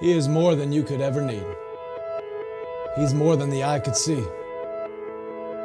He is more than you could ever need. He's more than the eye could see.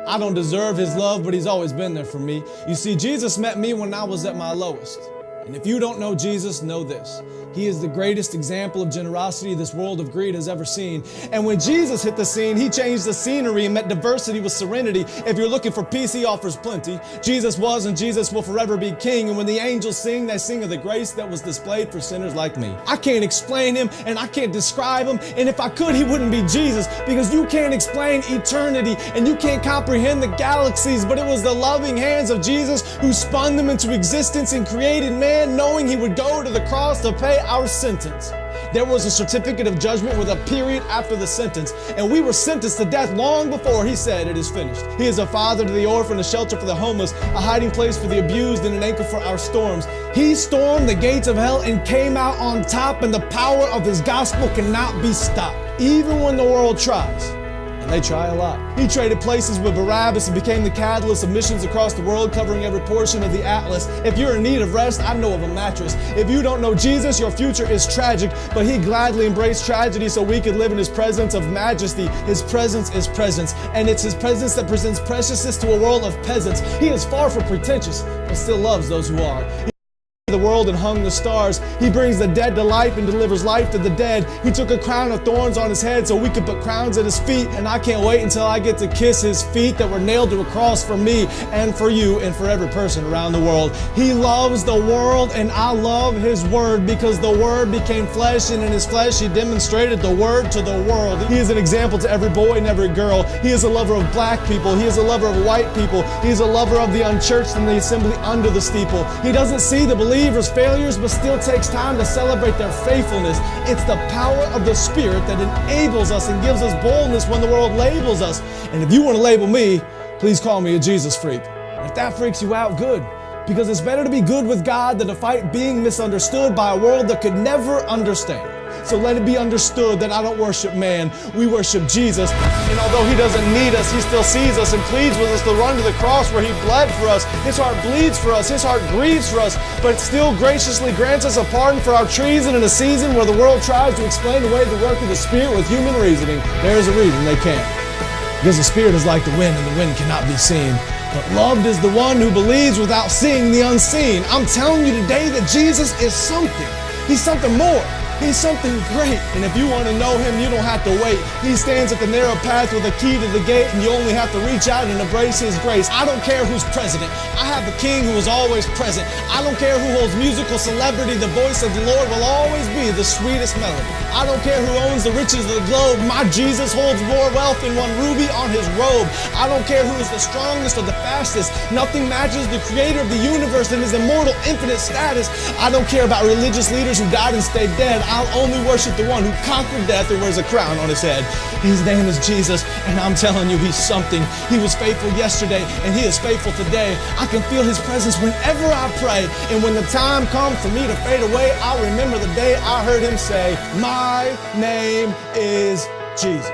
I don't deserve His love, but He's always been there for me. You see, Jesus met me when I was at my lowest. And if you don't know Jesus, know this. He is the greatest example of generosity this world of greed has ever seen. And when Jesus hit the scene, He changed the scenery and met diversity with serenity. If you're looking for peace, He offers plenty. Jesus was and Jesus will forever be King. And when the angels sing, they sing of the grace that was displayed for sinners like me. I can't explain Him and I can't describe Him. And if I could, He wouldn't be Jesus, because you can't explain eternity and you can't comprehend the galaxies. But it was the loving hands of Jesus who spun them into existence and created man, knowing He would go to the cross to pay our sentence. There was a certificate of judgment with a period after the sentence, and we were sentenced to death long before He said it is finished. He is a father to the orphan, a shelter for the homeless, a hiding place for the abused, and an anchor for our storms. He stormed the gates of hell and came out on top, and the power of His gospel cannot be stopped, even when the world tries. And they try a lot. He traded places with Barabbas and became the catalyst of missions across the world, covering every portion of the atlas. If you're in need of rest, I know of a mattress. If you don't know Jesus, your future is tragic, but He gladly embraced tragedy so we could live in His presence of majesty. His presence is presence, and it's His presence that presents preciousness to a world of peasants. He is far from pretentious, but still loves those who are. The world and hung the stars. He brings the dead to life and delivers life to the dead. He took a crown of thorns on His head so we could put crowns at His feet. And I can't wait until I get to kiss His feet that were nailed to a cross for me and for you and for every person around the world. He loves the world, and I love His word, because the word became flesh, and in His flesh He demonstrated the word to the world. He is an example to every boy and every girl. He is a lover of black people. He is a lover of white people. He is a lover of the unchurched and the assembly under the steeple. He doesn't see the believers' failures, but still takes time to celebrate their faithfulness. It's the power of the Spirit that enables us and gives us boldness when the world labels us. And if you want to label me, please call me a Jesus freak. And if that freaks you out, good. Because it's better to be good with God than to fight being misunderstood by a world that could never understand. So let it be understood that I don't worship man, we worship Jesus. And although He doesn't need us, He still sees us and pleads with us to run to the cross where He bled for us. His heart bleeds for us, His heart grieves for us, but still graciously grants us a pardon for our treason in a season where the world tries to explain away the work of the Spirit with human reasoning. There is a reason they can't. Because the Spirit is like the wind, and the wind cannot be seen. But loved is the one who believes without seeing the unseen. I'm telling you today that Jesus is something. He's something more. He's something great. And if you want to know Him, you don't have to wait. He stands at the narrow path with a key to the gate, and you only have to reach out and embrace His grace. I don't care who's president. I have a King who is always present. I don't care who holds musical celebrity. The voice of the Lord will always be the sweetest melody. I don't care who owns the riches of the globe. My Jesus holds more wealth than one ruby on His robe. I don't care who is the strongest or the fastest. Nothing matches the Creator of the universe and His immortal, infinite status. I don't care about religious leaders who died and stayed dead. I'll only worship the one who conquered death and wears a crown on His head. His name is Jesus, and I'm telling you, He's something. He was faithful yesterday, and He is faithful today. I can feel His presence whenever I pray, and when the time comes for me to fade away, I'll remember the day I heard Him say, "My name is Jesus."